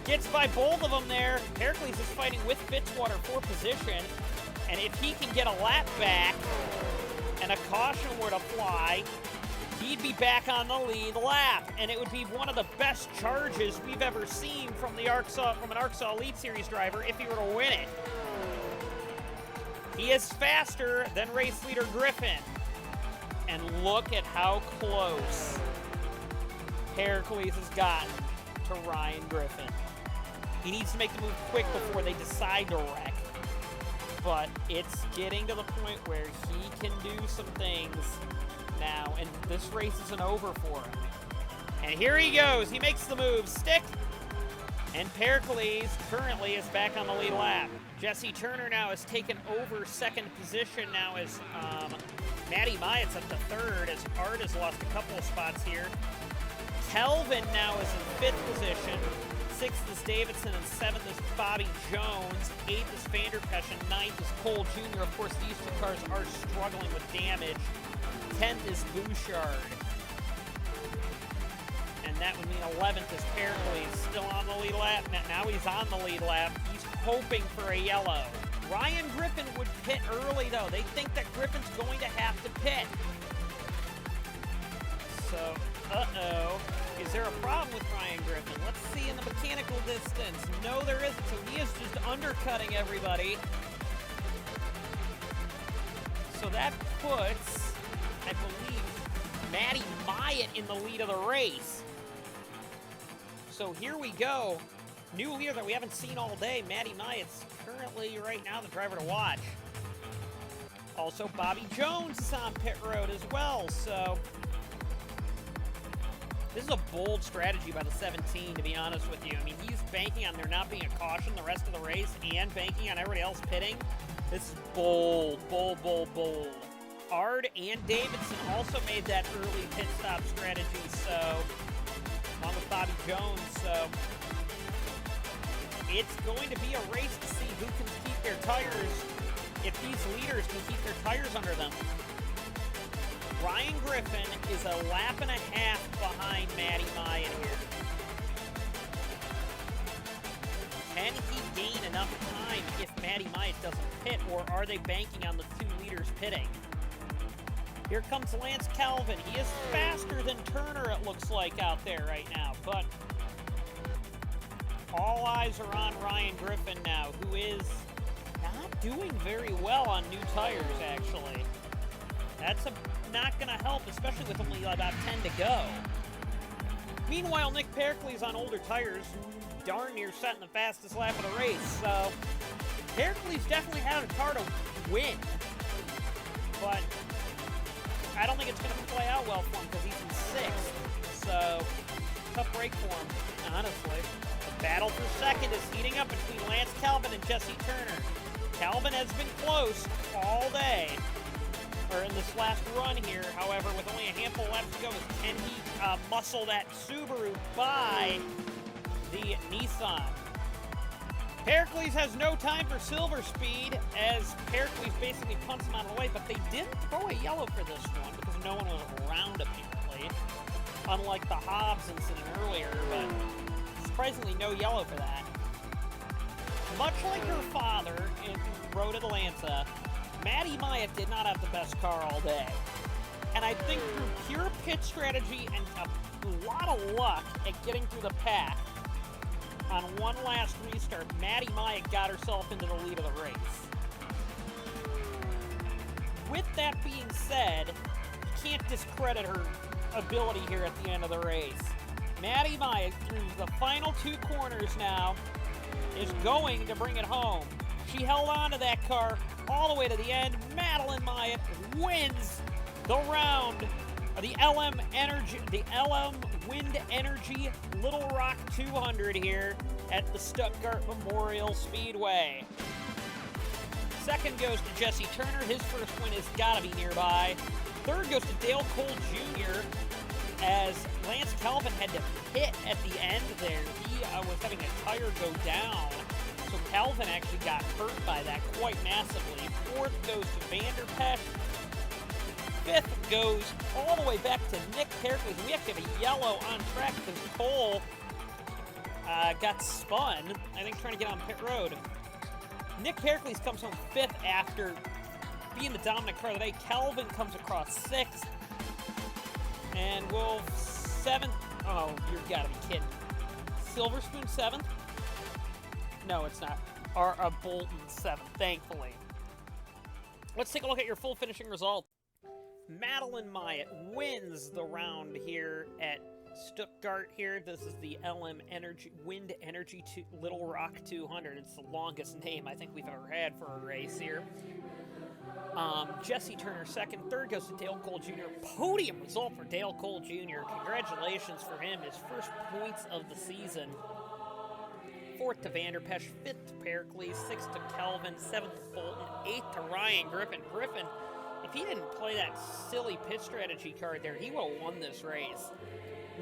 Gets by both of them there. Pericles is fighting with Fitzwater for position. And if he can get a lap back and a caution were to fly, he'd be back on the lead lap. And it would be one of the best charges we've ever seen from an ARCSOA Elite Series driver if he were to win it. He is faster than race leader Griffin. And look at how close Pericles has gotten to Ryan Griffin. He needs to make the move quick before they decide to wreck. But it's getting to the point where he can do some things now, and this race isn't over for him. And here he goes. He makes the move. Stick. And Pericles currently is back on the lead lap. Jesse Turner now has taken over second position now as Matty Myatt's up to third as Art has lost a couple of spots here. Kelvin now is in fifth position. Sixth is Davidson, and seventh is Bobby Jones. Eighth is Vanderpesh, and ninth is Cole Jr. Of course, these two cars are struggling with damage. 10th is Bouchard. And that would mean 11th is Pericles, still on the lead lap. Now he's on the lead lap. He's hoping for a yellow. Ryan Griffin would pit early, though. They think that Griffin's going to have to pit. So, uh-oh. Is there a problem with Ryan Griffin? Let's see in the mechanical distance. No, there isn't. So he is just undercutting everybody. So that puts, I believe, Matty Myatt in the lead of the race. So here we go. New leader that we haven't seen all day. Matty Myatt's currently right now the driver to watch. Also, Bobby Jones is on pit road as well. So this is a bold strategy by the 17, to be honest with you. I mean, he's banking on there not being a caution the rest of the race and banking on everybody else pitting. This is bold, bold, bold, bold. Ard and Davidson also made that early pit stop strategy, so along with Bobby Jones, so it's going to be a race to see who can keep their tires, if these leaders can keep their tires under them. Ryan Griffin is a lap and a half behind Matty Myatt here. Can he gain enough time if Matty Myatt doesn't pit, or are they banking on the two leaders pitting? Here comes Lance Calvin. He is faster than Turner, it looks like, out there right now. But all eyes are on Ryan Griffin now, who is not doing very well on new tires, actually. That's not going to help, especially with only about 10 to go. Meanwhile, Nick Pericles on older tires, darn near setting the fastest lap of the race. So Pericles definitely had a car to win, but I don't think it's going to play out well for him because he's in sixth. So tough break for him, honestly. The battle for second is heating up between Lance Calvin and Jesse Turner. Calvin has been close all day, or in this last run here. However, with only a handful left to go, can he muscle that Subaru by the Nissan? Pericles has no time for silver speed as Pericles basically punts him out of the way, but they didn't throw a yellow for this one because no one was around, apparently, unlike the Hobbs incident earlier, but surprisingly no yellow for that. Much like her father in Road Atlanta, Matty Myatt did not have the best car all day. And I think through pure pit strategy and a lot of luck at getting through the pack, on one last restart, Matty Myatt got herself into the lead of the race. With that being said, you can't discredit her ability here at the end of the race. Matty Myatt, through the final two corners now, is going to bring it home. She held on to that car all the way to the end. Madeline Myatt wins the round of the LM Energy, the LM Wind Energy Little Rock 200 here at the Stuttgart Memorial Speedway. Second goes to Jesse Turner. His first win has got to be nearby. Third goes to Dale Cole Jr. as Lance Calvin had to pit at the end there. He was having a tire go down, so Calvin actually got hurt by that quite massively. Fourth goes to Vander Pesch. Fifth goes all the way back to Nick Pericles. We actually have a yellow on track because Cole got spun, I think, trying to get on pit road. Nick Pericles comes home fifth after being the dominant car of the day. Calvin comes across sixth. And Wolf seventh. Oh, you gotta be kidding. Silver Spoon seventh? No, it's not. Bolton seventh, thankfully. Let's take a look at your full finishing result. Madeline Myatt wins the round here at Stuttgart here. This is the LM Energy Wind Energy Little Rock 200. It's the longest name I think we've ever had for a race here. Jesse Turner second. Third goes to Dale Cole Jr. Podium result for Dale Cole Jr. Congratulations for him. His first points of the season. Fourth to Vander Pesch. Fifth to Pericles. Sixth to Kelvin. Seventh to Bolton. Eighth to Ryan Griffin. Griffin, if he didn't play that silly pit strategy card there, he would have won this race.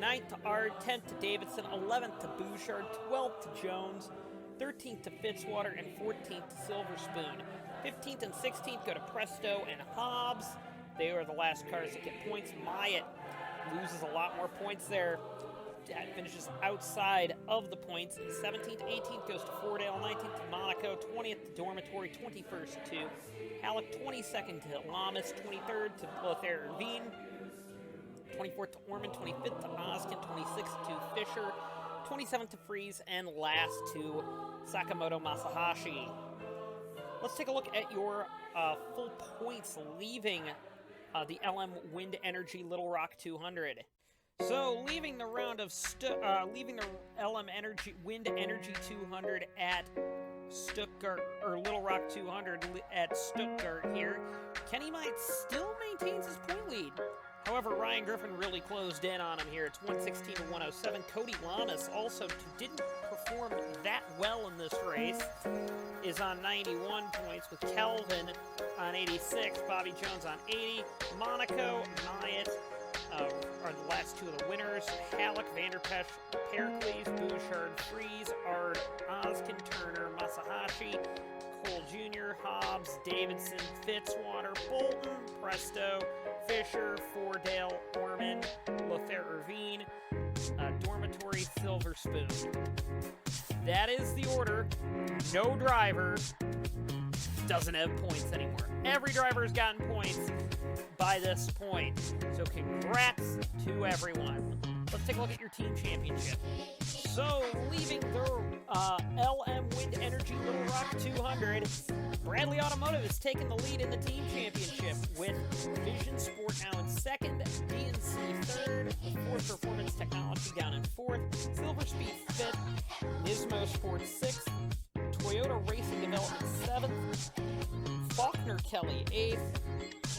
9th to Ard, 10th to Davidson, 11th to Bouchard, 12th to Jones, 13th to Fitzwater, and 14th to Silver Spoon. 15th and 16th go to Presto and Hobbs. They are the last cars that get points. Myatt loses a lot more points there. Finishes outside of the points. 17th, 18th goes to Fordale, 19th to Monaco, 20th to Dormitory, 21st to Halleck, 22nd to Lamas, 23rd to Lothair Irvine, 24th to Orman, 25th to Oskin, 26th to Fisher, 27th to Freeze, and last to Sakamoto Masahashi. Let's take a look at your full points leaving the LM Wind Energy Little Rock 200. So, leaving the round of leaving the LM Energy Wind Energy 200 at Stuttgart, or Little Rock 200 at Stuttgart here, Kenny Myatt still maintains his point lead. However, Ryan Griffin really closed in on him here. It's 116 to 107. Cody Lamas also didn't perform that well in this race, is on 91 points, with Kelvin on 86, Bobby Jones on 80. Monaco, Myatt are the last two of the winners. Halleck, Vander Pesch, Pericles, Bouchard, Freeze, Ard, Oskin, Turner, Masahashi, Cole Jr., Hobbs, Davidson, Fitzwater, Bolton, Presto, Fisher, Fordale, Orman, Lothair Irvine, Dormitory, Silver Spoon. That is the order. No driver doesn't have points anymore. Every driver has gotten points by this point. So congrats to everyone. Let's take a look at your team championship. So, leaving the LM Wind Energy Little Rock 200, Bradley Automotive is taking the lead in the team championship with Vision Sport now in second, DNC third, Fourth Performance Technology down in fourth, Silver Speed fifth, Nismo Sports sixth, Toyota Racing Development seventh, Faulkner Kelly eighth,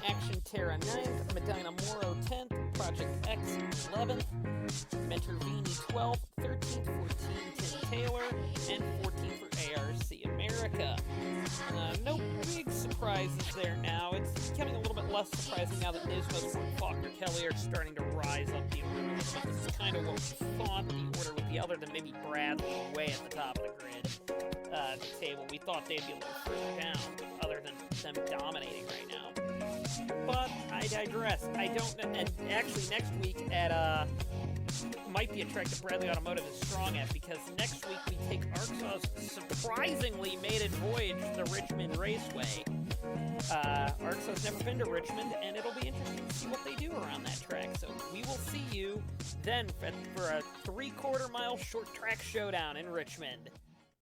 Action Terra 9th, Medina Moro 10th, Project X 11th, Mentor Vini 12th, 13th, 14th, Tim Taylor, and 14th for ARC America. No big surprises there now. It's becoming a little bit less surprising now that Nismo and Faulkner Kelly are starting to rise up the order. This is kind of what we thought the order would be, other than maybe Bradley way at the top of the grid table. We thought they'd be a little further down, other than them dominating right now. But I digress. I don't, and actually next week at might be a track that Bradley Automotive is strong at, because next week we take ARCSOA's surprisingly maiden voyage to the Richmond Raceway. ARCSOA's never been to Richmond, and it'll be interesting to see what they do around that track. So we will see you then for a 3/4 mile short track showdown in Richmond.